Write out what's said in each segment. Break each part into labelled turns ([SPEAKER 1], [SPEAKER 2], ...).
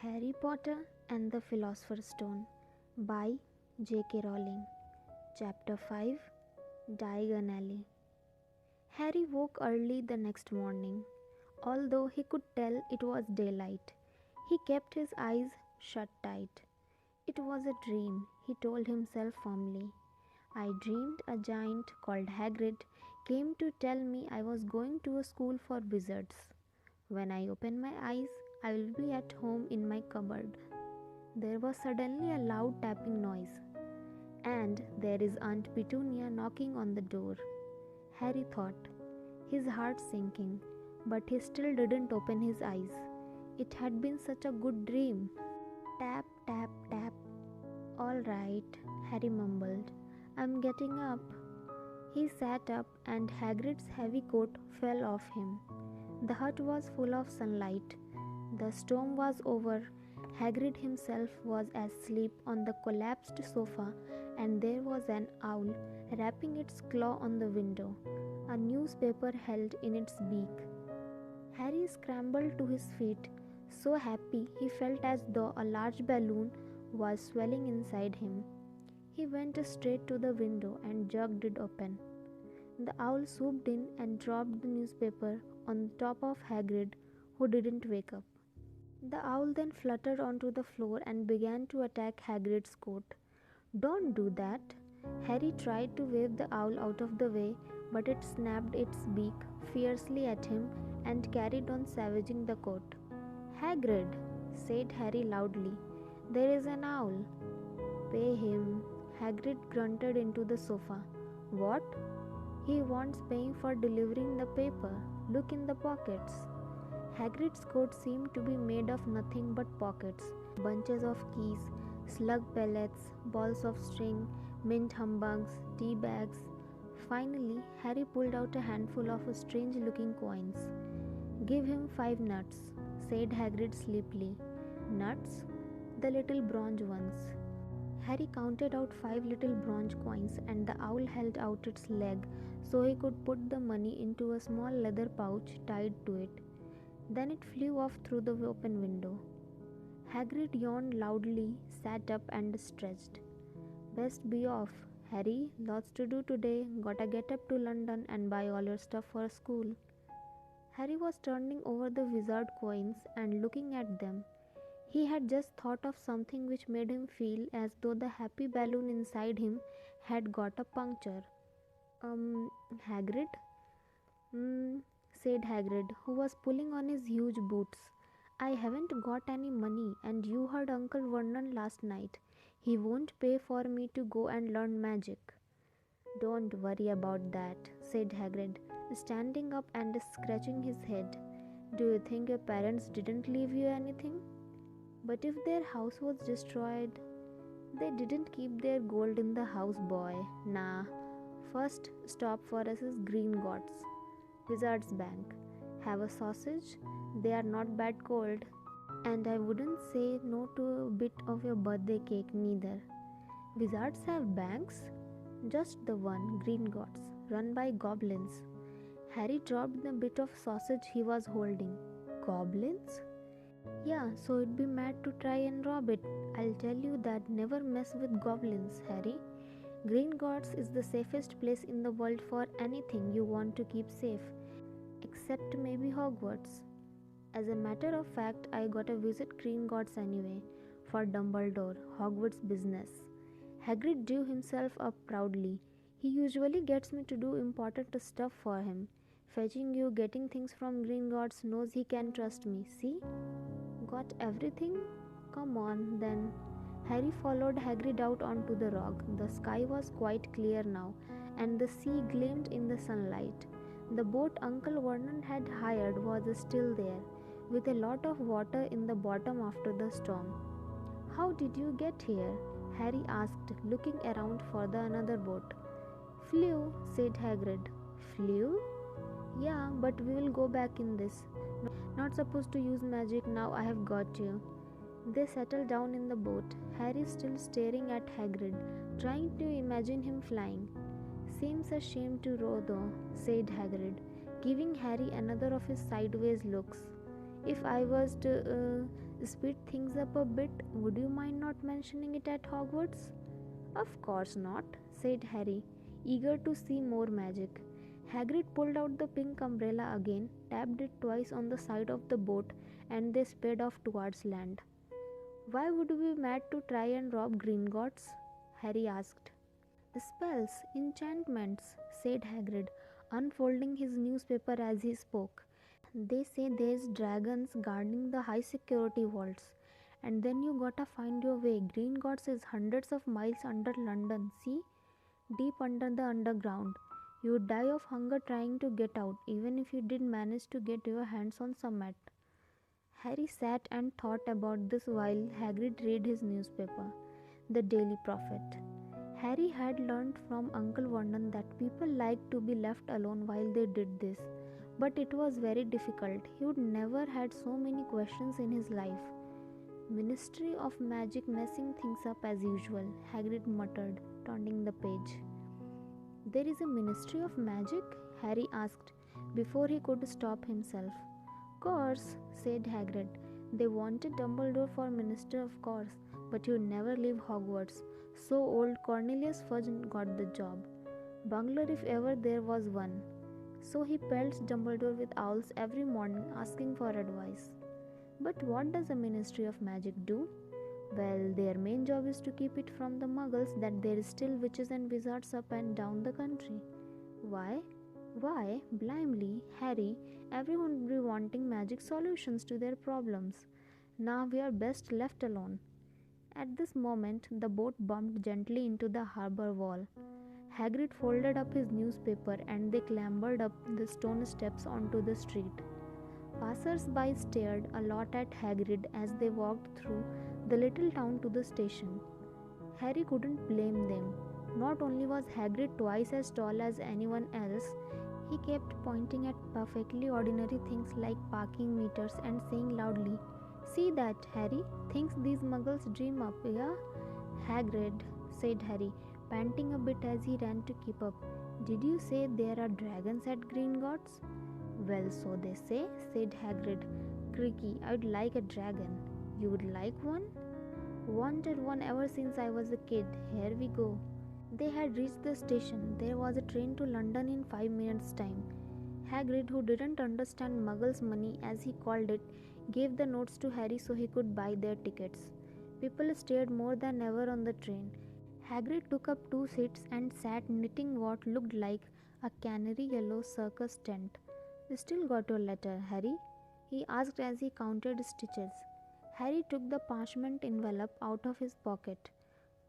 [SPEAKER 1] Harry Potter and the Philosopher's Stone by J.K. Rowling. Chapter 5 Diagon Alley. Harry woke early the next morning. Although he could tell it was daylight, he kept his eyes shut tight. It was a dream, he told himself firmly. I dreamed a giant called Hagrid came to tell me I was going to a school for wizards. When I open my eyes, I will be at home in my cupboard. There was suddenly a loud tapping noise, and there is Aunt Petunia knocking on the door. Harry thought, his heart sinking, but he still didn't open his eyes. It had been such a good dream. Tap, tap, tap. All right, Harry mumbled. I'm getting up. He sat up and Hagrid's heavy coat fell off him. The hut was full of sunlight. The storm was over. Hagrid himself was asleep on the collapsed sofa, and there was an owl rapping its claw on the window, a newspaper held in its beak. Harry scrambled to his feet, so happy he felt as though a large balloon was swelling inside him. He went straight to the window and jerked it open. The owl swooped in and dropped the newspaper on top of Hagrid, who didn't wake up. The owl then fluttered onto the floor and began to attack Hagrid's coat. Don't do that! Harry tried to wave the owl out of the way, but it snapped its beak fiercely at him and carried on savaging the coat. Hagrid, said Harry loudly, there is an owl. Pay him. Hagrid grunted into the sofa. What? He wants paying for delivering the paper. Look in the pockets. Hagrid's coat seemed to be made of nothing but pockets, bunches of keys, slug pellets, balls of string, mint humbugs, tea bags. Finally, Harry pulled out a handful of strange-looking coins. Give him 5 nuts, said Hagrid sleepily. Nuts? The little bronze ones. Harry counted out 5 little bronze coins, and the owl held out its leg so he could put the money into a small leather pouch tied to it. Then it flew off through the open window. Hagrid yawned loudly, sat up and stretched. Best be off, Harry. Lots to do today. Gotta get up to London and buy all your stuff for school. Harry was turning over the wizard coins and looking at them. He had just thought of something which made him feel as though the happy balloon inside him had got a puncture. Hagrid? Said Hagrid, who was pulling on his huge boots. I haven't got any money, and you heard Uncle Vernon last night. He won't pay for me to go and learn magic. Don't worry about that, said Hagrid, standing up and scratching his head. Do you think your parents didn't leave you anything? But if their house was destroyed, they didn't keep their gold in the house, boy. Nah. First stop for us is Gringotts, Wizard's Bank. Have a sausage? They are not bad cold. And I wouldn't say no to a bit of your birthday cake neither. Wizards have banks? Just the one, Gringotts, run by goblins. Harry dropped the bit of sausage he was holding. Goblins? Yeah, so it'd be mad to try and rob it. I'll tell you that never mess with goblins, Harry. Gringotts is the safest place in the world for anything you want to keep safe, except maybe Hogwarts. As a matter of fact, I gotta visit Gringotts anyway, for Dumbledore, Hogwarts business. Hagrid drew himself up proudly. He usually gets me to do important stuff for him. Fetching you, getting things from Gringotts, knows he can trust me, see? Got everything? Come on, then. Harry followed Hagrid out onto the rock. The sky was quite clear now, and the sea gleamed in the sunlight. The boat Uncle Vernon had hired was still there, with a lot of water in the bottom after the storm. How did you get here? Harry asked, looking around for another boat. Flew, said Hagrid. Flew? Yeah, but we will go back in this. Not supposed to use magic now, I have got you. They settled down in the boat, Harry still staring at Hagrid, trying to imagine him flying. Seems a shame to row though, said Hagrid, giving Harry another of his sideways looks. If I was to speed things up a bit, would you mind not mentioning it at Hogwarts? Of course not, said Harry, eager to see more magic. Hagrid pulled out the pink umbrella again, tapped it twice on the side of the boat, and they sped off towards land. Why would we be mad to try and rob Gringotts? Harry asked. Spells, enchantments, said Hagrid, unfolding his newspaper as he spoke. They say there's dragons guarding the high security vaults. And then you gotta find your way. Gringotts is hundreds of miles under London, see? Deep under the underground. You would die of hunger trying to get out, even if you did manage to get your hands on some mat. Harry sat and thought about this while Hagrid read his newspaper, The Daily Prophet. Harry had learned from Uncle Vernon that people liked to be left alone while they did this, but it was very difficult. He would never had so many questions in his life. Ministry of Magic messing things up as usual, Hagrid muttered, turning the page. There is a Ministry of Magic? Harry asked, before he could stop himself. Course, said Hagrid. They wanted Dumbledore for Minister of course, but he'd never leave Hogwarts. So old Cornelius Fudge got the job. Bungler if ever there was one. So he pelts Dumbledore with owls every morning asking for advice. But what does a Ministry of Magic do? Well, their main job is to keep it from the muggles that there is still witches and wizards up and down the country. Why? Why, blindly, Harry, everyone would be wanting magic solutions to their problems. Now we are best left alone. At this moment, the boat bumped gently into the harbour wall. Hagrid folded up his newspaper and they clambered up the stone steps onto the street. Passers-by stared a lot at Hagrid as they walked through the little town to the station. Harry couldn't blame them. Not only was Hagrid twice as tall as anyone else, he kept pointing at perfectly ordinary things like parking meters and saying loudly, See that, Harry? Things these muggles dream up, yeah? Hagrid, said Harry, panting a bit as he ran to keep up. Did you say there are dragons at Gringotts? Well, so they say, said Hagrid. Creaky, I'd like a dragon. You would like one? Wanted one ever since I was a kid. Here we go. They had reached the station. There was a train to London in 5 minutes' time. Hagrid, who didn't understand Muggles' money as he called it, gave the notes to Harry so he could buy their tickets. People stared more than ever on the train. Hagrid took up 2 seats and sat knitting what looked like a canary yellow circus tent. Still got your letter, Harry? He asked as he counted stitches. Harry took the parchment envelope out of his pocket.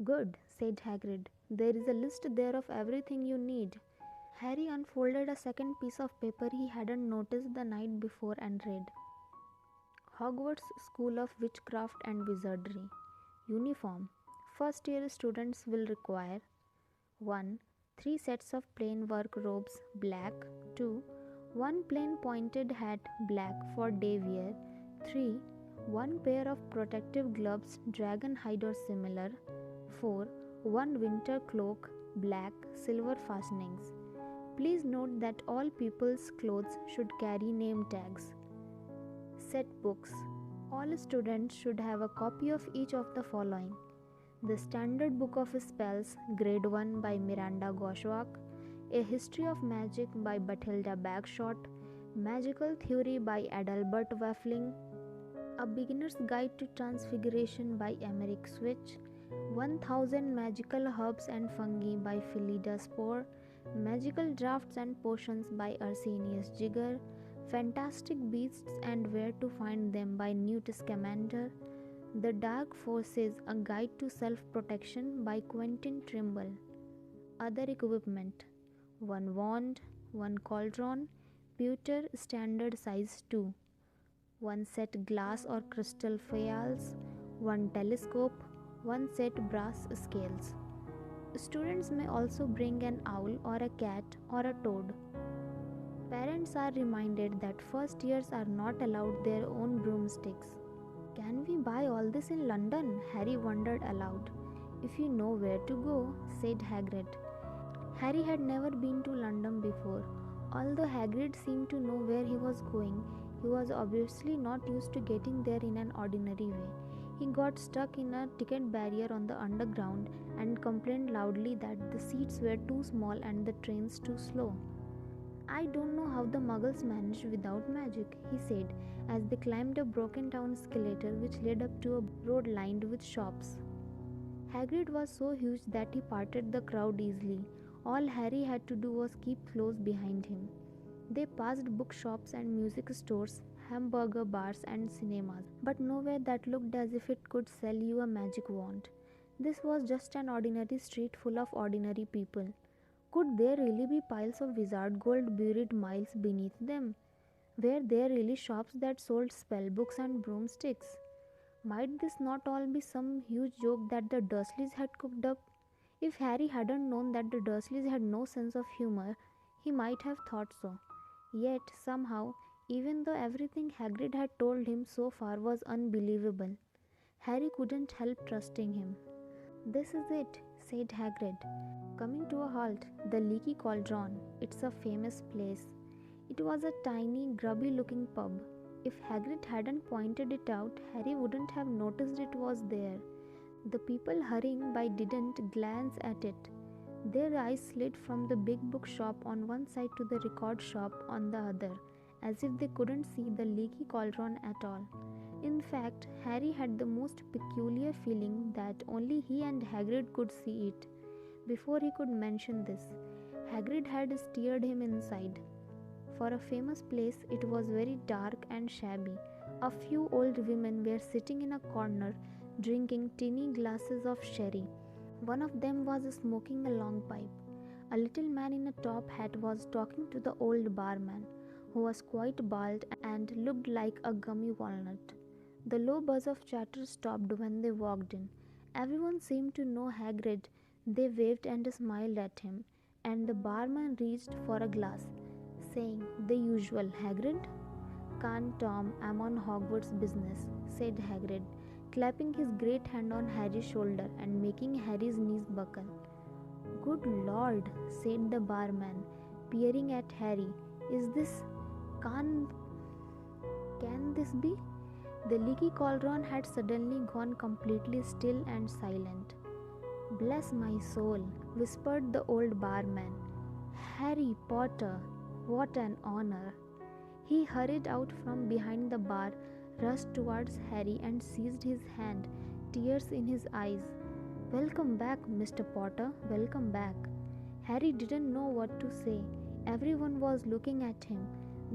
[SPEAKER 1] Good, said Hagrid. There is a list there of everything you need. Harry unfolded a second piece of paper he hadn't noticed the night before and read. Hogwarts School of Witchcraft and Wizardry. Uniform. First year students will require 1. 3 sets of plain work robes, black. 2. 1 plain pointed hat, black for day wear. 3. 1 pair of protective gloves, dragon hide or similar. 4. 1 winter cloak, black, silver fastenings. Please note that all people's clothes should carry name tags. Set books. All students should have a copy of each of the following. The Standard Book of Spells, Grade 1 by Miranda Goshawk, A History of Magic by Bathilda Bagshot, Magical Theory by Adalbert Waffling, A Beginner's Guide to Transfiguration by Emmerich Switch, 1000 Magical Herbs and Fungi by Phillida Spore, Magical Drafts and Potions by Arsenius Jigger, Fantastic Beasts and Where to Find Them by Newt Scamander, The Dark Forces, A Guide to Self-Protection by Quentin Trimble. Other equipment: 1 wand, 1 cauldron, pewter standard size 2, 1 set glass or crystal phials, 1 telescope, 1 set brass scales. Students may also bring an owl or a cat or a toad. Parents are reminded that first years are not allowed their own broomsticks. Can we buy all this in London? Harry wondered aloud. If you know where to go, said Hagrid. Harry had never been to London before. Although Hagrid seemed to know where he was going, He was obviously not used to getting there in an ordinary way. He got stuck in a ticket barrier on the underground and complained loudly that the seats were too small and the trains too slow. "I don't know how the muggles managed without magic," he said as they climbed a broken down escalator which led up to a road lined with shops. Hagrid was so huge that he parted the crowd easily. All Harry had to do was keep close behind him. They passed bookshops and music stores, hamburger bars and cinemas, but nowhere that looked as if it could sell you a magic wand. This was just an ordinary street full of ordinary people. Could there really be piles of wizard gold buried miles beneath them? Were there really shops that sold spell books and broomsticks? Might this not all be some huge joke that the Dursleys had cooked up? If Harry hadn't known that the Dursleys had no sense of humor, he might have thought so. Yet, somehow, even though everything Hagrid had told him so far was unbelievable, Harry couldn't help trusting him. "This is it," said Hagrid, coming to a halt. "The Leaky Cauldron. It's a famous place." It was a tiny, grubby-looking pub. If Hagrid hadn't pointed it out, Harry wouldn't have noticed it was there. The people hurrying by didn't glance at it. Their eyes slid from the big bookshop on one side to the record shop on the other, as if they couldn't see the Leaky Cauldron at all. In fact, Harry had the most peculiar feeling that only he and Hagrid could see it. Before he could mention this, Hagrid had steered him inside. For a famous place, it was very dark and shabby. A few old women were sitting in a corner, drinking tiny glasses of sherry. One of them was smoking a long pipe. A little man in a top hat was talking to the old barman, who was quite bald and looked like a gummy walnut. The low buzz of chatter stopped when they walked in. Everyone seemed to know Hagrid. They waved and smiled at him, and the barman reached for a glass, saying the usual, "Hagrid?" "Can't, Tom. I'm on Hogwarts business," said Hagrid, clapping his great hand on Harry's shoulder and making Harry's knees buckle. "Good Lord," said the barman, peering at Harry. "Is this... Can this be?" The Leaky Cauldron had suddenly gone completely still and silent. "Bless my soul," whispered the old barman. "Harry Potter! What an honor!" He hurried out from behind the bar, rushed towards Harry and seized his hand, tears in his eyes. "Welcome back, Mr. Potter, welcome back." Harry didn't know what to say. Everyone was looking at him.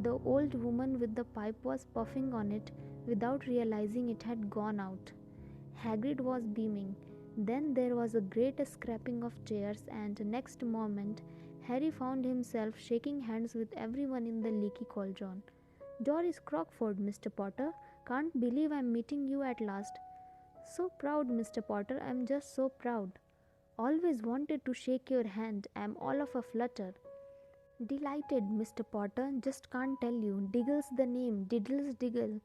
[SPEAKER 1] The old woman with the pipe was puffing on it without realizing it had gone out. Hagrid was beaming. Then there was a great scraping of chairs, and next moment Harry found himself shaking hands with everyone in the Leaky Cauldron. "Doris Crockford, Mr. Potter. Can't believe I'm meeting you at last." "So proud, Mr. Potter. I'm just so proud." "Always wanted to shake your hand. I'm all of a flutter." "Delighted, Mr. Potter. Just can't tell you. Diggle's the name. Diddles Diggle."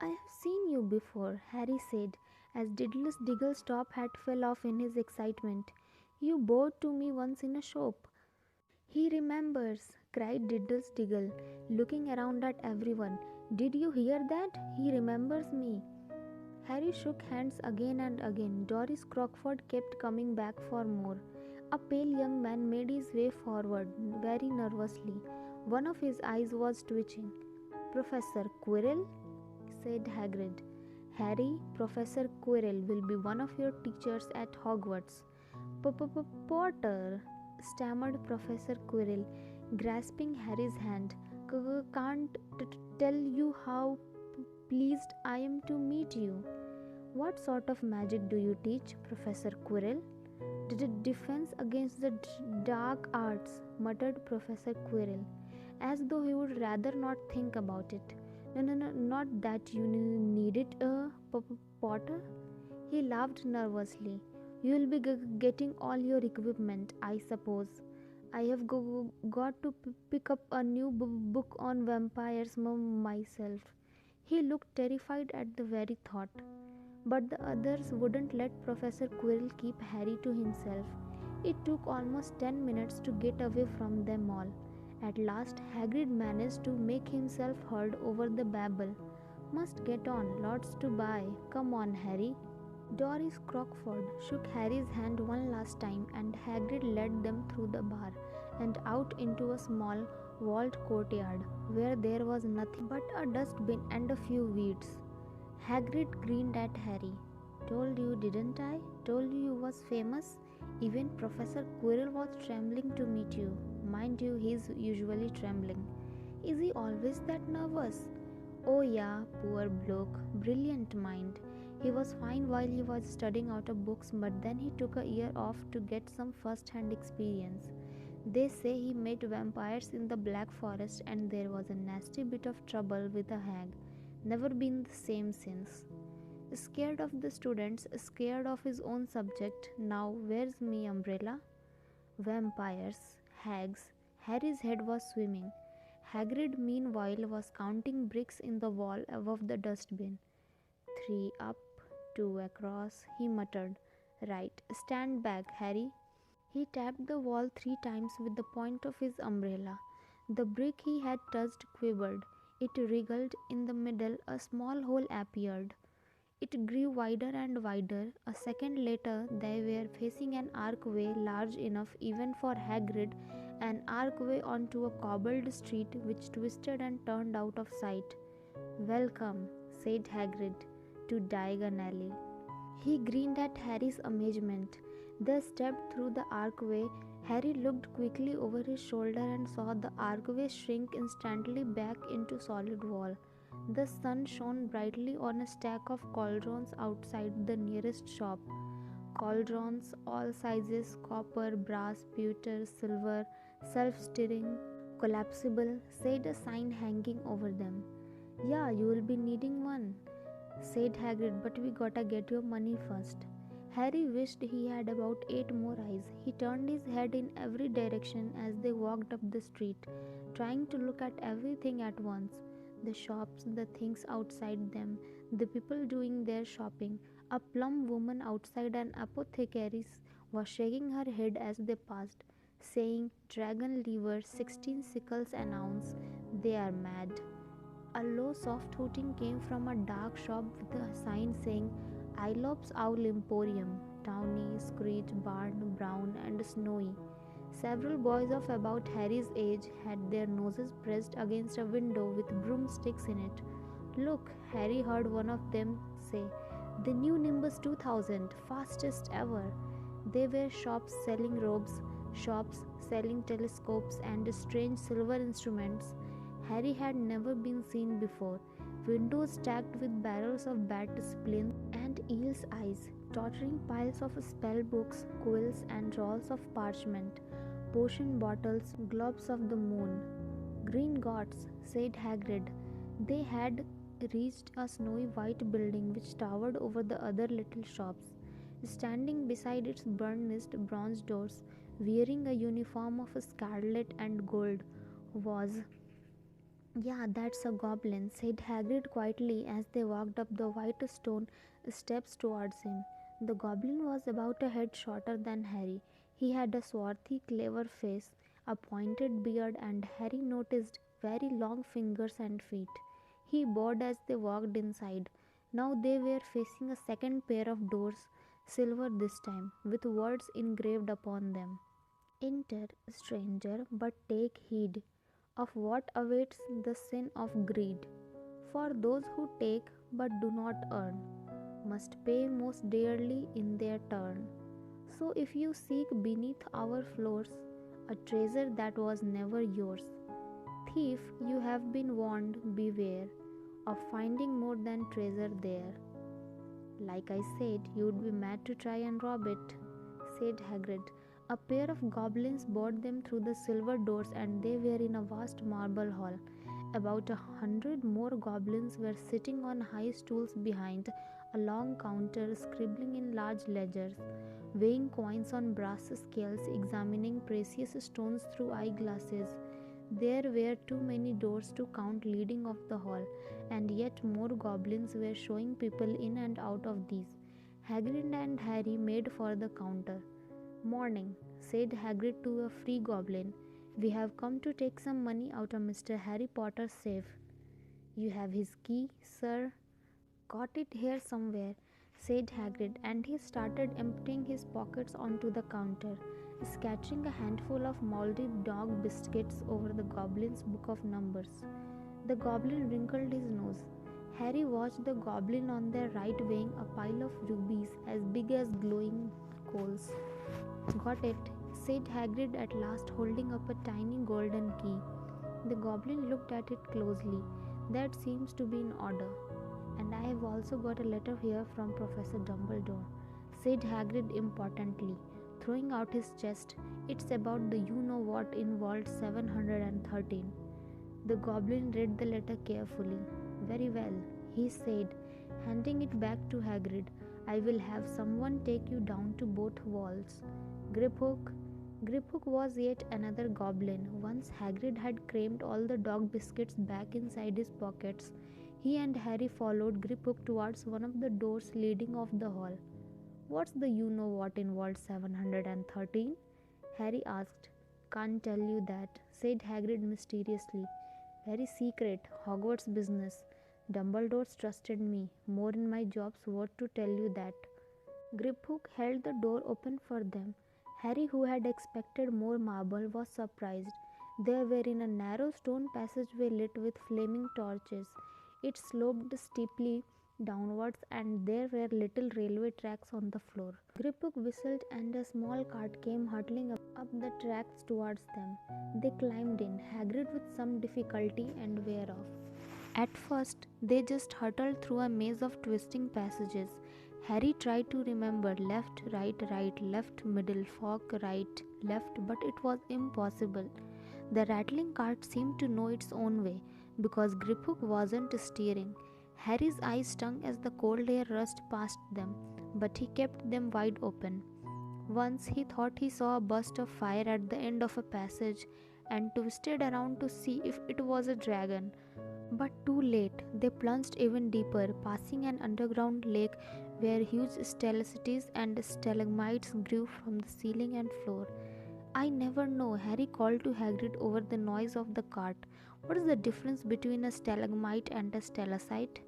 [SPEAKER 1] "I have seen you before," Harry said, as Diddles Diggle's top hat fell off in his excitement. "You bowed to me once in a shop." "He remembers," cried Diddles Diggle, looking around at everyone. "Did you hear that? He remembers me." Harry shook hands again and again. Doris Crockford kept coming back for more. A pale young man made his way forward, very nervously. One of his eyes was twitching. "Professor Quirrell?" said Hagrid. "Harry, Professor Quirrell will be one of your teachers at Hogwarts." "Potter," stammered Professor Quirrell, grasping Harry's hand. "Can't tell you how pleased I am to meet you." "What sort of magic do you teach, Professor Quirrell?" "Defense against the dark arts," muttered Professor Quirrell, as though he would rather not think about it. No, not that you need it, Potter." He laughed nervously. "You'll be getting all your equipment, I suppose. I have got to pick up a new book on vampires myself." He looked terrified at the very thought. But the others wouldn't let Professor Quirrell keep Harry to himself. It took almost 10 minutes to get away from them all. At last, Hagrid managed to make himself heard over the babble. Must get on, lots to buy. Come on, Harry. Doris Crockford shook Harry's hand one last time, and Hagrid led them through the bar and out into a small walled courtyard where there was nothing but a dustbin and a few weeds. Hagrid grinned at Harry. Told you, didn't I? Told you was famous? Even Professor Quirrell was trembling to meet you. Mind you, he's usually trembling. Is he always that nervous? Oh yeah, poor bloke. Brilliant mind. He was fine while he was studying out of books, but then he took a year off to get some first-hand experience. They say he met vampires in the Black Forest and there was a nasty bit of trouble with a hag. Never been the same since. Scared of the students, scared of his own subject. Now where's me umbrella? Vampires, hags. Harry's head was swimming. Hagrid meanwhile was counting bricks in the wall above the dustbin. 3 up, 2 across, he muttered. Right, stand back, Harry. He tapped the wall 3 times with the point of his umbrella. The brick he had touched quivered. It wriggled in the middle, a small hole appeared. It grew wider and wider. A second later, they were facing an archway large enough even for Hagrid, an archway onto a cobbled street which twisted and turned out of sight. Welcome, said Hagrid, to Diagon Alley. He grinned at Harry's amazement. They stepped through the archway. Harry looked quickly over his shoulder and saw the archway shrink instantly back into solid wall. The sun shone brightly on a stack of cauldrons outside the nearest shop. Cauldrons, all sizes, copper, brass, pewter, silver, self-stirring, collapsible, said a sign hanging over them. Yeah, you will be needing one, said Hagrid, but we gotta get your money first. Harry wished he had about 8 more eyes. He turned his head in every direction as they walked up the street, trying to look at everything at once. The shops, the things outside them, the people doing their shopping. A plump woman outside an apothecary's was shaking her head as they passed, saying, Dragon liver, 16 sickles an ounce. They are mad. A low, soft hooting came from a dark shop with a sign saying, Ilop's Owl Emporium, tawny, screech, barn, brown, and snowy. Several boys of about Harry's age had their noses pressed against a window with broomsticks in it. Look, Harry heard one of them say, the new Nimbus 2000, fastest ever. They were shops selling robes, shops selling telescopes and strange silver instruments Harry had never been seen before. Windows stacked with barrels of bat splints and eel's eyes, tottering piles of spell books, quills and rolls of parchment, potion bottles, globes of the moon. Green gods, said Hagrid. They had reached a snowy white building which towered over the other little shops. Standing beside its burnished bronze doors, wearing a uniform of scarlet and gold, was Yeah, that's a goblin, said Hagrid quietly as they walked up the white stone steps towards him. The goblin was about a head shorter than Harry. He had a swarthy, clever face, a pointed beard, and Harry noticed very long fingers and feet. He bowed as they walked inside. Now they were facing a second pair of doors, silver this time, with words engraved upon them. Enter, stranger, but take heed of what awaits the sin of greed. For those who take but do not earn must pay most dearly in their turn. So if you seek beneath our floors a treasure that was never yours, thief, you have been warned, beware of finding more than treasure there. Like I said, you'd be mad to try and rob it, said Hagrid. A pair of goblins brought them through the silver doors and they were in a vast marble hall. About 100 more goblins were sitting on high stools behind a long counter, scribbling in large ledgers, weighing coins on brass scales, examining precious stones through eyeglasses. There were too many doors to count leading off the hall, and yet more goblins were showing people in and out of these. Hagrid and Harry made for the counter. Morning, said Hagrid to a free goblin. "We have come to take some money out of Mr. Harry Potter's safe." "You have his key, sir?" "Got it here somewhere," said Hagrid, and he started emptying his pockets onto the counter, scattering a handful of mouldy dog biscuits over the goblin's book of numbers. The goblin wrinkled his nose. Harry watched the goblin on their right weighing a pile of rubies as big as glowing coals. "Got it," said Hagrid at last, holding up a tiny golden key. The goblin looked at it closely. "That seems to be in order. And I have also got a letter here from Professor Dumbledore," said Hagrid importantly, throwing out his chest. "It's about the you-know-what in Vault 713. The goblin read the letter carefully. "Very well," he said, handing it back to Hagrid. "I will have someone take you down to both walls. Griphook." Griphook was yet another goblin. Once Hagrid had crammed all the dog biscuits back inside his pockets, he and Harry followed Griphook towards one of the doors leading off the hall. "What's the you-know-what in Vault 713? Harry asked. "Can't tell you that," said Hagrid mysteriously. "Very secret, Hogwarts business. Dumbledore's trusted me more in my job's worth to tell you that." Griphook held the door open for them. Harry, who had expected more marble, was surprised. They were in a narrow stone passageway lit with flaming torches. It sloped steeply downwards, and there were little railway tracks on the floor. Griphook whistled, and a small cart came hurtling up the tracks towards them. They climbed in, Hagrid with some difficulty, and were off. At first, they just hurtled through a maze of twisting passages. Harry tried to remember left, right, left, middle, fork, right, left, but it was impossible. The rattling cart seemed to know its own way, because Griphook wasn't steering. Harry's eyes stung as the cold air rushed past them, but he kept them wide open. Once he thought he saw a burst of fire at the end of a passage and twisted around to see if it was a dragon. But too late, they plunged even deeper, passing an underground lake where huge stalactites and stalagmites grew from the ceiling and floor. "I never know," Harry called to Hagrid over the noise of the cart. "What is the difference between a stalagmite and a stalactite?"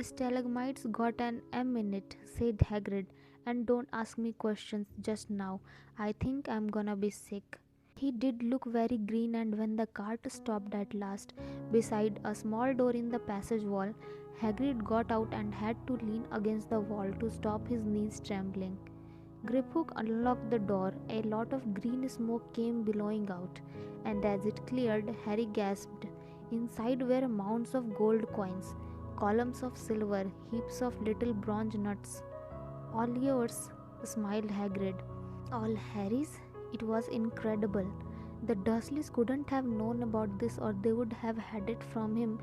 [SPEAKER 1] "Stalagmites got an M in it," said Hagrid, "and don't ask me questions just now. I think I'm gonna be sick." He did look very green, and when the cart stopped at last beside a small door in the passage wall, Hagrid got out and had to lean against the wall to stop his knees trembling. Griphook unlocked the door. A lot of green smoke came billowing out, and as it cleared, Harry gasped. Inside were mounds of gold coins, columns of silver, heaps of little bronze nuts. "All yours," smiled Hagrid. "All Harry's?" It was incredible. The Dursleys couldn't have known about this, or they would have had it from him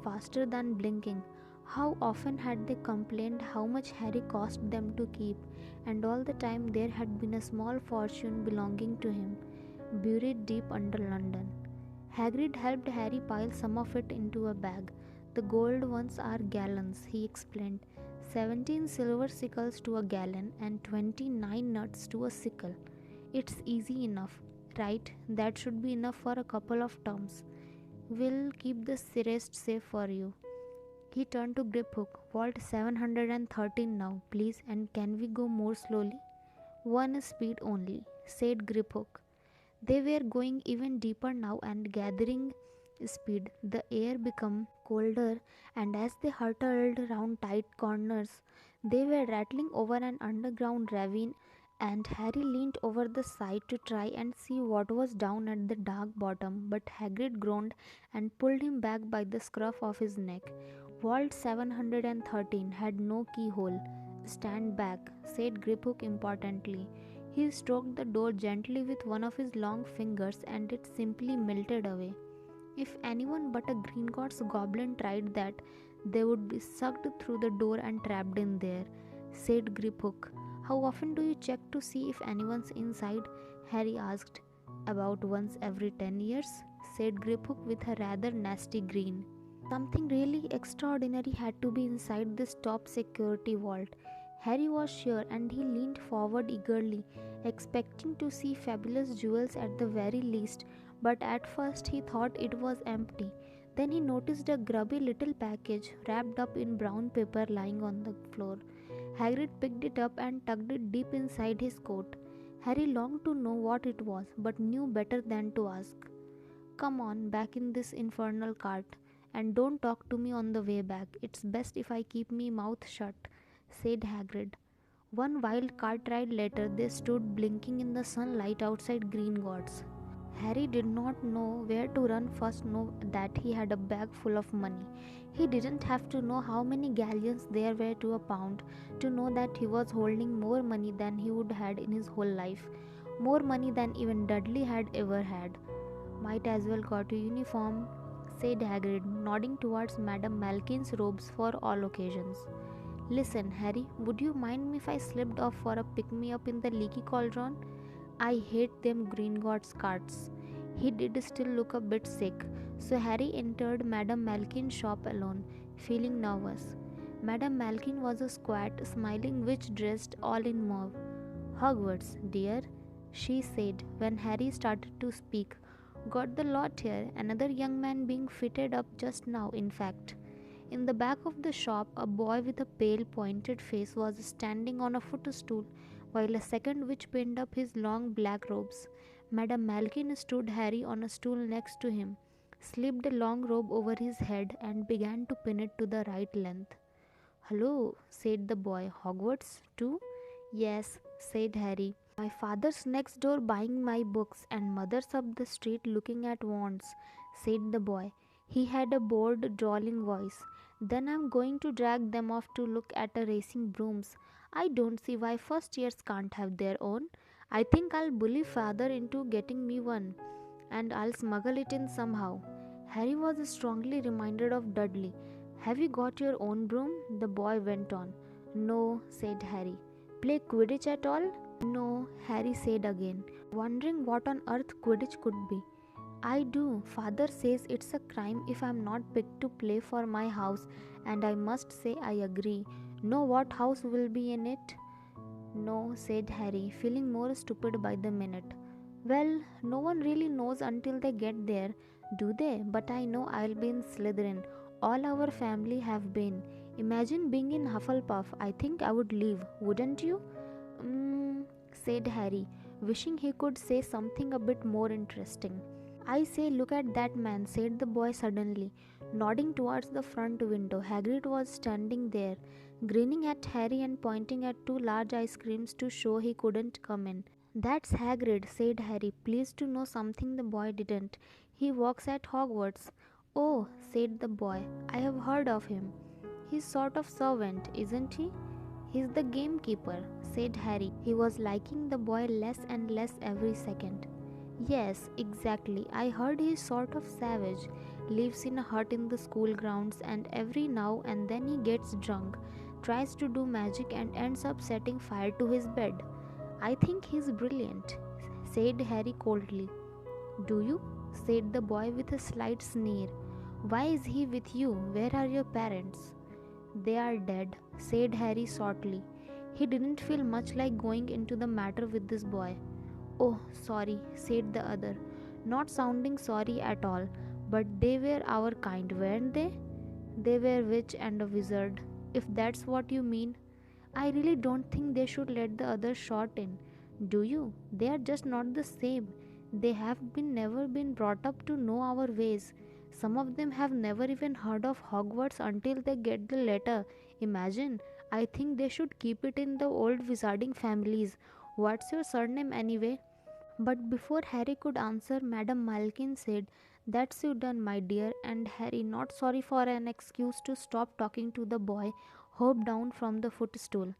[SPEAKER 1] faster than blinking. How often had they complained how much Harry cost them to keep, and all the time there had been a small fortune belonging to him, buried deep under London. Hagrid helped Harry pile some of it into a bag. "The gold ones are gallons," he explained. 17 silver sickles to a gallon, and 29 nuts to a sickle. It's easy enough, right? That should be enough for a couple of terms. We'll keep the rest safe for you." He turned to Griphook. "Vault 713 now, please, and can we go more slowly?" "One speed only," said Griphook. They were going even deeper now and gathering speed. The air became colder, and as they hurtled round tight corners, they were rattling over an underground ravine, and Harry leaned over the side to try and see what was down at the dark bottom, but Hagrid groaned and pulled him back by the scruff of his neck. Vault 713 had no keyhole. "Stand back," said Griphook importantly. He stroked the door gently with one of his long fingers, and it simply melted away. If anyone but a Gringotts goblin tried that, they would be sucked through the door and trapped in there, said Griphook. "How often do you check to see if anyone's inside?" Harry asked. "About once every 10 years, said Griphook with a rather nasty grin. Something really extraordinary had to be inside this top security vault. Harry was sure, and he leaned forward eagerly, expecting to see fabulous jewels at the very least, but at first he thought it was empty. Then he noticed a grubby little package wrapped up in brown paper lying on the floor. Hagrid picked it up and tucked it deep inside his coat. Harry longed to know what it was, but knew better than to ask. "Come on, back in this infernal cart, and don't talk to me on the way back. It's best if I keep my mouth shut," said Hagrid. One wild cart ride later, they stood blinking in the sunlight outside Gringotts. Harry did not know where to run first, know that he had a bag full of money. He didn't have to know how many galleons there were to a pound to know that he was holding more money than he would had in his whole life, more money than even Dudley had ever had. "Might as well got a uniform," said Hagrid, nodding towards Madame Malkin's robes for all occasions. "Listen, Harry, would you mind me if I slipped off for a pick-me-up in the leaky cauldron? I hate them Gringotts carts." He did still look a bit sick, so Harry entered Madame Malkin's shop alone, feeling nervous. Madame Malkin was a squat, smiling witch dressed all in mauve. "Hogwarts, dear," she said when Harry started to speak. "Got the lot here, another young man being fitted up just now, in fact." In the back of the shop, a boy with a pale, pointed face was standing on a footstool, while a second witch pinned up his long black robes. Madame Malkin stood Harry on a stool next to him, slipped a long robe over his head, and began to pin it to the right length. "Hello," said the boy. "Hogwarts, too?" "Yes," said Harry. "My father's next door buying my books, and mother's up the street looking at wands," said the boy. He had a bored, drawling voice. "Then I'm going to drag them off to look at a racing brooms. I don't see why first years can't have their own. I think I'll bully father into getting me one, and I'll smuggle it in somehow." Harry was strongly reminded of Dudley. "Have you got your own broom?" the boy went on. "No," said Harry. "Play Quidditch at all?" "No," Harry said again, wondering what on earth Quidditch could be. "I do. Father says it's a crime if I'm not picked to play for my house, and I must say I agree. Know what house will be in it?" "No," said Harry, feeling more stupid by the minute. "Well, no one really knows until they get there, do they? But I know I'll be in Slytherin. All our family have been. Imagine being in Hufflepuff. I think I would leave, wouldn't you?" Said Harry, wishing he could say something a bit more interesting. "I say, look at that man," said the boy suddenly, nodding towards the front window. Hagrid was standing there, grinning at Harry and pointing at two large ice creams to show he couldn't come in. "That's Hagrid," said Harry, pleased to know something the boy didn't. "He works at Hogwarts." "Oh," said the boy, "I have heard of him. He's sort of servant, isn't he?" "He's the gamekeeper," said Harry. He was liking the boy less and less every second. "Yes, exactly. I heard he's sort of savage. Lives in a hut in the school grounds, and every now and then he gets drunk, tries to do magic, and ends up setting fire to his bed." "I think he's brilliant," said Harry coldly. "Do you?" said the boy with a slight sneer. "Why is he with you? Where are your parents?" "They are dead," said Harry shortly. He didn't feel much like going into the matter with this boy. "Oh, sorry," said the other, not sounding sorry at all. "But they were our kind, weren't they?" "They were witch and a wizard, if that's what you mean." "I really don't think they should let the others shot in. Do you? They are just not the same. They have never been brought up to know our ways. Some of them have never even heard of Hogwarts until they get the letter. Imagine. I think they should keep it in the old wizarding families. What's your surname anyway?" But before Harry could answer, Madame Malkin said, "That's you done, my dear," and Harry, not sorry for an excuse to stop talking to the boy, hopped down from the footstool.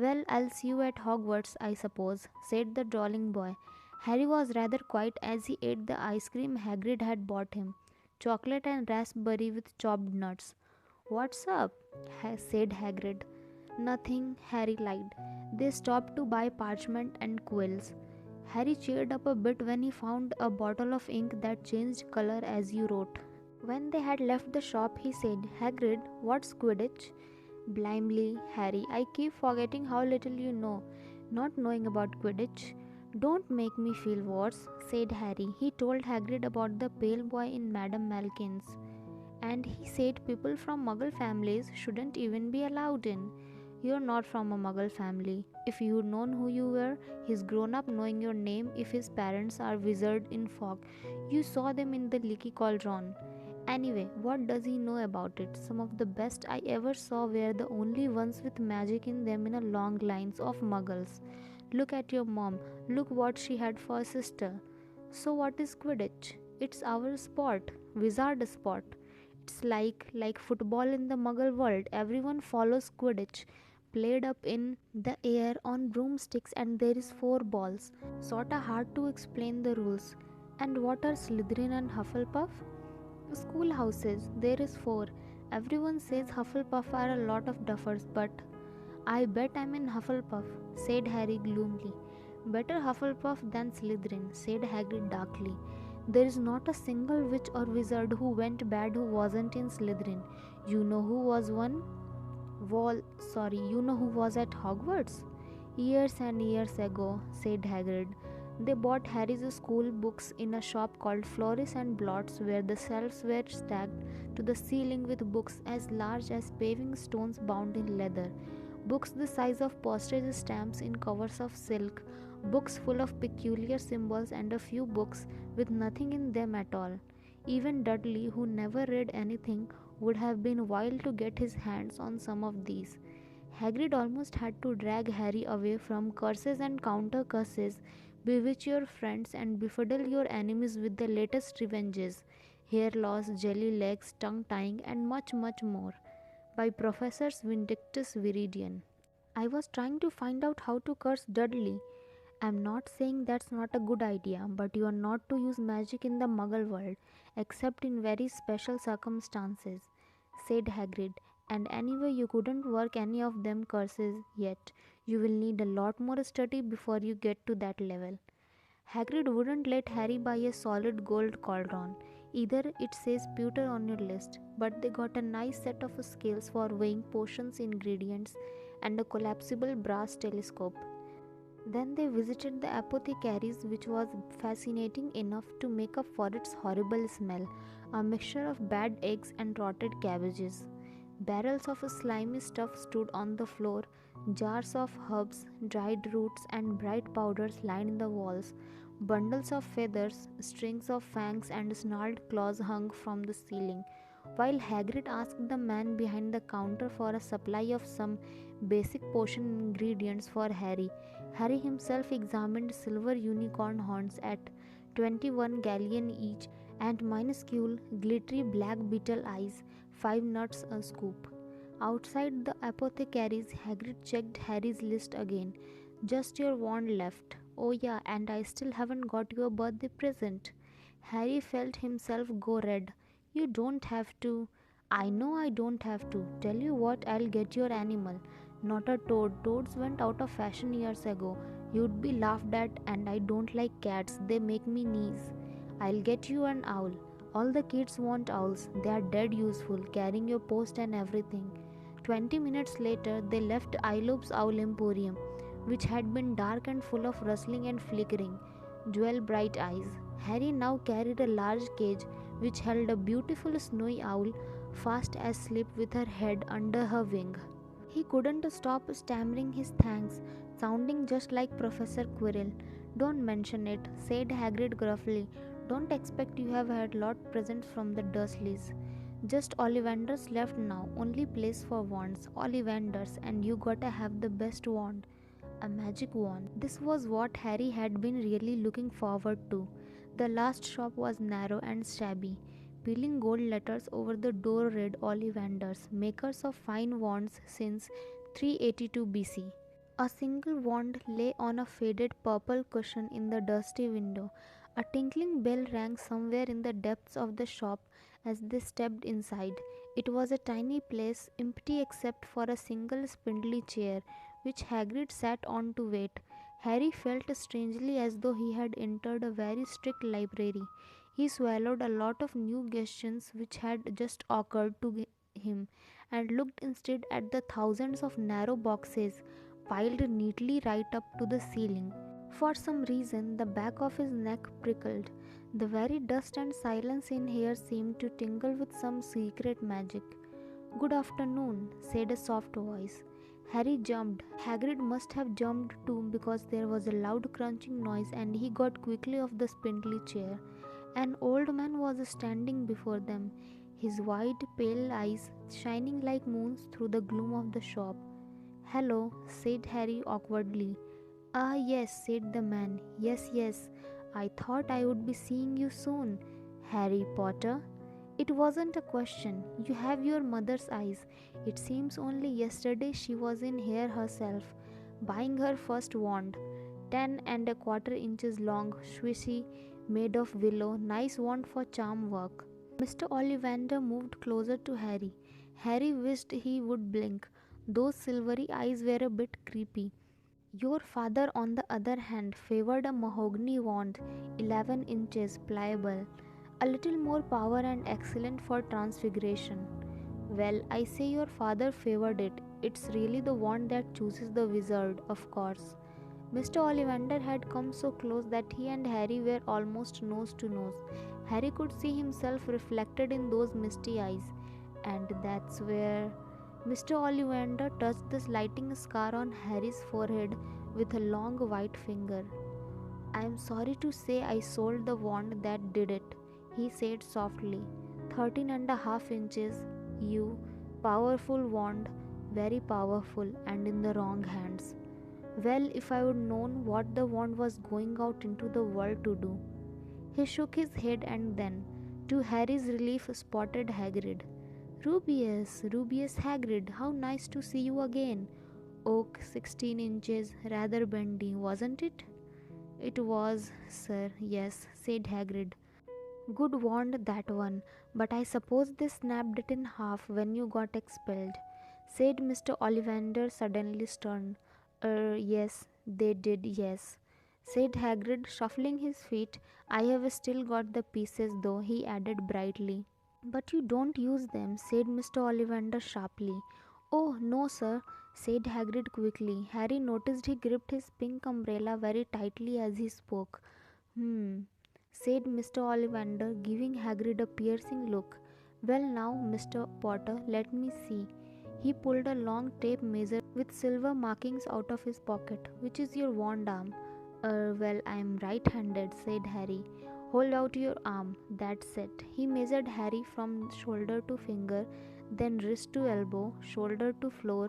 [SPEAKER 1] "Well, I'll see you at Hogwarts, I suppose," said the drawling boy. Harry was rather quiet as he ate the ice cream Hagrid had bought him, chocolate and raspberry with chopped nuts. "What's up?" said Hagrid. "Nothing," Harry lied. "They stopped to buy parchment and quills." Harry cheered up a bit when he found a bottle of ink that changed color as you wrote. When they had left the shop, he said, "Hagrid, what's Quidditch?" "Blimey, Harry, I keep forgetting how little you know." "Not knowing about Quidditch?" "Don't make me feel worse," said Harry. He told Hagrid about the pale boy in Madame Malkin's, and he said people from Muggle families shouldn't even be allowed in. "You're not from a Muggle family. If you'd known who you were, he's grown up knowing your name. If his parents are wizards in fog, you saw them in the leaky cauldron. Anyway, what does he know about it? Some of the best I ever saw were the only ones with magic in them in a long lines of muggles. Look at your mom. Look what she had for a sister." "So what is Quidditch?" "It's our sport. Wizard sport. It's like football in the muggle world. Everyone follows Quidditch. Played up in the air on broomsticks, and there is 4 balls. Sorta hard to explain the rules." "And what are Slytherin and Hufflepuff?" "Schoolhouses. There is 4. Everyone says Hufflepuff are a lot of duffers, but I bet I'm in Hufflepuff," said Harry gloomily. "Better Hufflepuff than Slytherin," said Hagrid darkly. "There is not a single witch or wizard who went bad who wasn't in Slytherin. You know who was one? You know who was at Hogwarts?" "Years and years ago," said Hagrid. "They bought Harry's school books in a shop called Floris and Blott's, where the shelves were stacked to the ceiling with books as large as paving stones bound in leather. Books the size of postage stamps in covers of silk, books full of peculiar symbols, and a few books with nothing in them at all. Even Dudley, who never read anything, would have been wild to get his hands on some of these." Hagrid almost had to drag Harry away from curses and counter curses, bewitch your friends and befuddle your enemies with the latest revenges, hair loss, jelly legs, tongue tying, and much, much more, by Professors Vindictus Viridian. "I was trying to find out how to curse Dudley." "I'm not saying that's not a good idea, but you are not to use magic in the Muggle world, except in very special circumstances," said Hagrid. "And anyway, you couldn't work any of them curses yet. You will need a lot more study before you get to that level." Hagrid wouldn't let Harry buy a solid gold cauldron. Either it says pewter on your list, but they got a nice set of scales for weighing potions ingredients and a collapsible brass telescope. Then they visited the apothecary's, which was fascinating enough to make up for its horrible smell, a mixture of bad eggs and rotted cabbages. Barrels of slimy stuff stood on the floor, jars of herbs, dried roots, and bright powders lined the walls. Bundles of feathers, strings of fangs, and snarled claws hung from the ceiling. While Hagrid asked the man behind the counter for a supply of some basic potion ingredients for Harry, Harry himself examined silver unicorn horns at 21 galleon each and minuscule, glittery black beetle eyes, 5 nuts a scoop. Outside the apothecary's, Hagrid checked Harry's list again. "Just your wand left. Oh yeah, and I still haven't got you a birthday present." Harry felt himself go red. "You don't have to." "I know I don't have to. Tell you what, I'll get your animal. Not a toad. Toads went out of fashion years ago. You'd be laughed at, and I don't like cats. They make me sneeze. I'll get you an owl. All the kids want owls. They are dead useful, carrying your post and everything." 20 minutes later, they left Ilobe's Owl Emporium, which had been dark and full of rustling and flickering, jewel-bright eyes. Harry now carried a large cage which held a beautiful snowy owl fast asleep with her head under her wing. He couldn't stop stammering his thanks, sounding just like Professor Quirrell. "Don't mention it," said Hagrid gruffly. "Don't expect you have had lot presents from the Dursleys. Just Ollivanders left now, only place for wands. Ollivanders, and you gotta have the best wand. A magic wand." This was what Harry had been really looking forward to. The last shop was narrow and shabby. Peeling gold letters over the door read "Ollivanders, makers of fine wands since 382 BC. A single wand lay on a faded purple cushion in the dusty window. A tinkling bell rang somewhere in the depths of the shop as they stepped inside. It was a tiny place, empty except for a single spindly chair, which Hagrid sat on to wait. Harry felt strangely as though he had entered a very strict library. He swallowed a lot of new questions which had just occurred to him, and looked instead at the thousands of narrow boxes piled neatly right up to the ceiling. For some reason, the back of his neck prickled. The very dust and silence in here seemed to tingle with some secret magic. "Good afternoon," said a soft voice. Harry jumped. Hagrid must have jumped too because there was a loud crunching noise and he got quickly off the spindly chair. An old man was standing before them, his wide, pale eyes shining like moons through the gloom of the shop. "Hello," said Harry awkwardly. "Ah, yes," said the man. Yes. I thought I would be seeing you soon, Harry Potter." It wasn't a question. You have your mother's eyes. It seems only yesterday she was in here herself, buying her first wand. 10 1/4 inches long, swishy, made of willow, nice wand for charm work. Mr. Ollivander moved closer to Harry. Harry wished he would blink. Those silvery eyes were a bit creepy. Your father, on the other hand, favored a mahogany wand, 11 inches, pliable, a little more power and excellent for transfiguration. Well, I say your father favored it. It's really the wand that chooses the wizard, of course. Mr. Ollivander had come so close that he and Harry were almost nose to nose. Harry could see himself reflected in those misty eyes, and that's where Mr. Ollivander touched the slighting scar on Harry's forehead with a long white finger. "I am sorry to say I sold the wand that did it," he said softly. 13 1/2 inches, you powerful wand, very powerful, and in the wrong hands. Well, if I would known what the wand was going out into the world to do. He shook his head and then, to Harry's relief, spotted Hagrid. Rubeus Hagrid, how nice to see you again. Oak, 16 inches, rather bendy, wasn't it?" "It was, sir, yes," said Hagrid. "Good wand, that one, but I suppose they snapped it in half when you got expelled," said Mr. Ollivander, suddenly stern. Yes, they did, yes," said Hagrid, shuffling his feet. "I have still got the pieces, though," he added brightly. "But you don't use them," said Mr. Ollivander sharply. "Oh, no, sir," said Hagrid quickly. Harry noticed he gripped his pink umbrella very tightly as he spoke. Said Mr. Ollivander, giving Hagrid a piercing look. "Well now, Mr. Potter, let me see." He pulled a long tape measure with silver markings out of his pocket. "Which is your wand arm?" Well, I'm right-handed," said Harry. "Hold out your arm. That's it." He measured Harry from shoulder to finger, then wrist to elbow, shoulder to floor,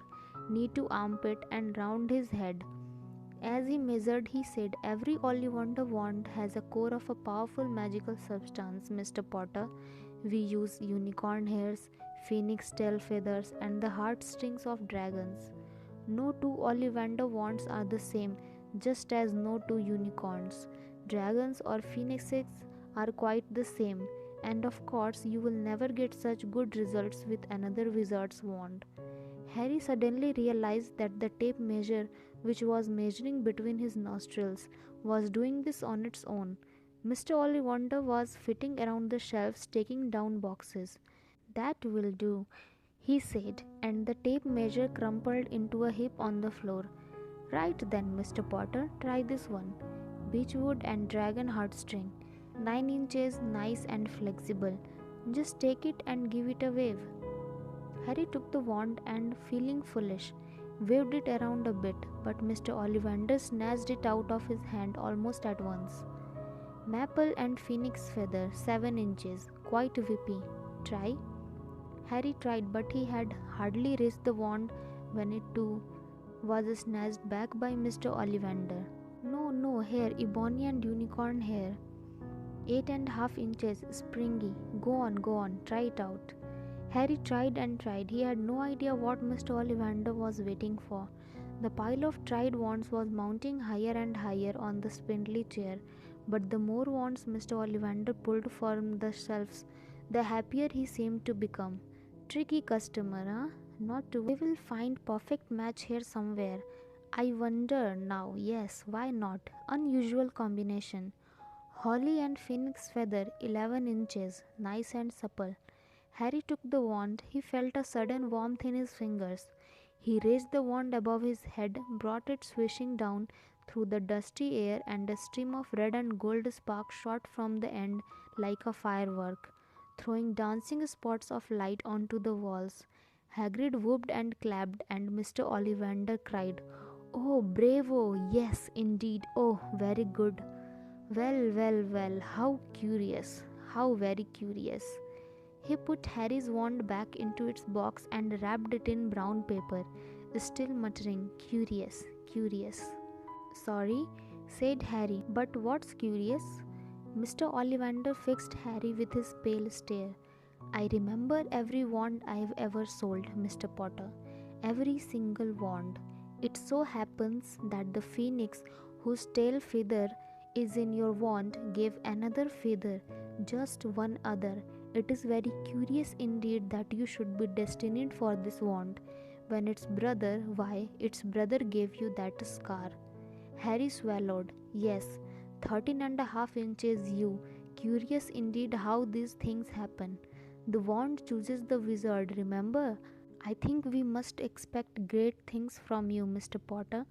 [SPEAKER 1] knee to armpit, and round his head. As he measured, he said, "Every Ollivander wand has a core of a powerful magical substance, Mr. Potter. We use unicorn hairs, phoenix tail feathers, and the heartstrings of dragons. No two Ollivander wands are the same, just as no two unicorns, dragons, or phoenixes are quite the same, and of course you will never get such good results with another wizard's wand." Harry suddenly realized that the tape measure, which was measuring between his nostrils, was doing this on its own. Mr. Ollivander was fitting around the shelves, taking down boxes. "That will do," he said, and the tape measure crumpled into a heap on the floor. "Right then, Mr. Potter, try this one. Beechwood and dragon heartstring. 9 inches, nice and flexible. Just take it and give it a wave." Harry took the wand and, feeling foolish, waved it around a bit, but Mr. Ollivander snatched it out of his hand almost at once. "Maple and phoenix feather, 7 inches, quite whippy. Try?" Harry tried, but he had hardly raised the wand when it too was snatched back by Mr. Ollivander. No, hair, ebony and unicorn hair. 8 1/2 inches, springy. Go on, try it out." Harry tried and tried. He had no idea what Mr. Ollivander was waiting for. The pile of tried wands was mounting higher and higher on the spindly chair, but the more wands Mr. Ollivander pulled from the shelves, the happier he seemed to become. "Tricky customer, huh? Not to worry. We will find perfect match here somewhere. I wonder now. Yes, why not? Unusual combination. Holly and phoenix feather, 11 inches, nice and supple." Harry took the wand. He felt a sudden warmth in his fingers. He raised the wand above his head, brought it swishing down through the dusty air, and a stream of red and gold sparks shot from the end like a firework, throwing dancing spots of light onto the walls. Hagrid whooped and clapped, and Mr. Ollivander cried, "Oh, bravo! Yes, indeed! Oh, very good! Well, well, well! How curious! How very curious!" He put Harry's wand back into its box and wrapped it in brown paper, still muttering, "Curious, curious." "Sorry," said Harry, "but what's curious?" Mr. Ollivander fixed Harry with his pale stare. "I remember every wand I've ever sold, Mr. Potter. Every single wand. It so happens that the phoenix whose tail feather is in your wand gave another feather, just one other. It is very curious indeed that you should be destined for this wand, when its brother, why, its brother gave you that scar." Harry swallowed. "Yes, 13.5 inches, you. Curious indeed how these things happen. The wand chooses the wizard, remember? I think we must expect great things from you, Mr. Potter.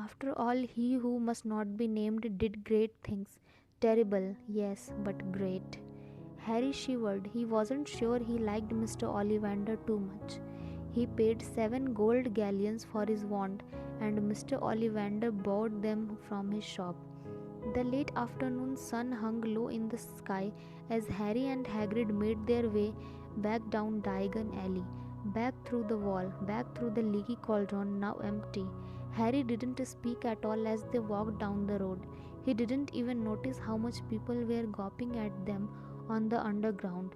[SPEAKER 1] After all, he who must not be named did great things. Terrible, yes, but great." Harry shivered. He wasn't sure he liked Mr. Ollivander too much. He paid 7 gold galleons for his wand, and Mr. Ollivander bought them from his shop. The late afternoon sun hung low in the sky as Harry and Hagrid made their way back down Diagon Alley, back through the wall, back through the leaky cauldron, now empty. Harry didn't speak at all as they walked down the road. He didn't even notice how much people were gawping at them on the underground,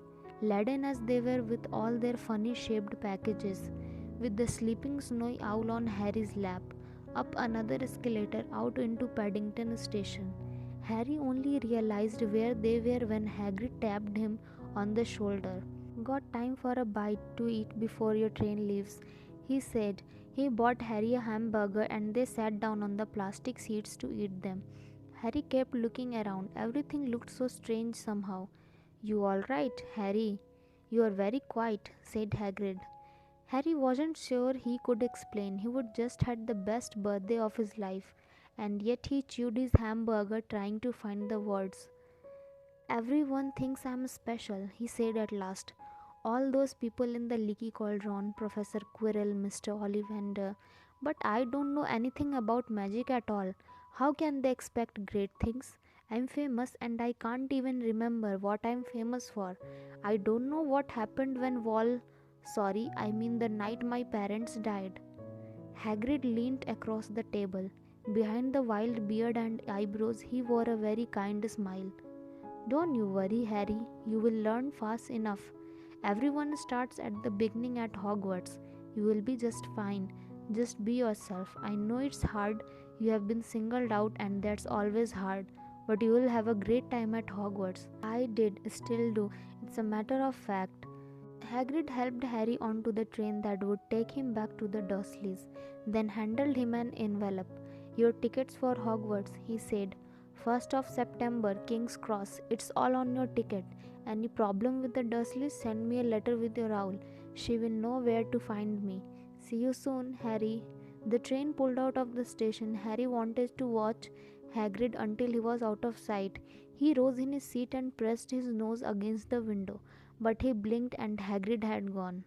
[SPEAKER 1] laden as they were with all their funny-shaped packages, with the sleeping snowy owl on Harry's lap, up another escalator out into Paddington Station. Harry only realized where they were when Hagrid tapped him on the shoulder. "Got time for a bite to eat before your train leaves," he said. He bought Harry a hamburger and they sat down on the plastic seats to eat them. Harry kept looking around. Everything looked so strange somehow. "You all right, Harry?" "You are very quiet," said Hagrid. Harry wasn't sure he could explain. He would just had the best birthday of his life, and yet he chewed his hamburger trying to find the words. "Everyone thinks I'm special," he said at last. "All those people in the leaky cauldron, Professor Quirrell, Mr. Ollivander. But I don't know anything about magic at all. How can they expect great things? I'm famous and I can't even remember what I'm famous for. I don't know what happened when I mean the night my parents died." Hagrid leaned across the table. Behind the wild beard and eyebrows he wore a very kind smile. "Don't you worry, Harry. You will learn fast enough. Everyone starts at the beginning at Hogwarts. You will be just fine. Just be yourself. I know it's hard. You have been singled out and that's always hard. But you will have a great time at Hogwarts. I did, still do. It's a matter of fact." Hagrid helped Harry onto the train that would take him back to the Dursleys, then handed him an envelope. "Your tickets for Hogwarts," he said. "1st of September, King's Cross. It's all on your ticket. Any problem with the Dursleys, send me a letter with your owl. She will know where to find me. See you soon, Harry." The train pulled out of the station. Harry wanted to watch Hagrid until he was out of sight. He rose in his seat and pressed his nose against the window, but he blinked and Hagrid had gone.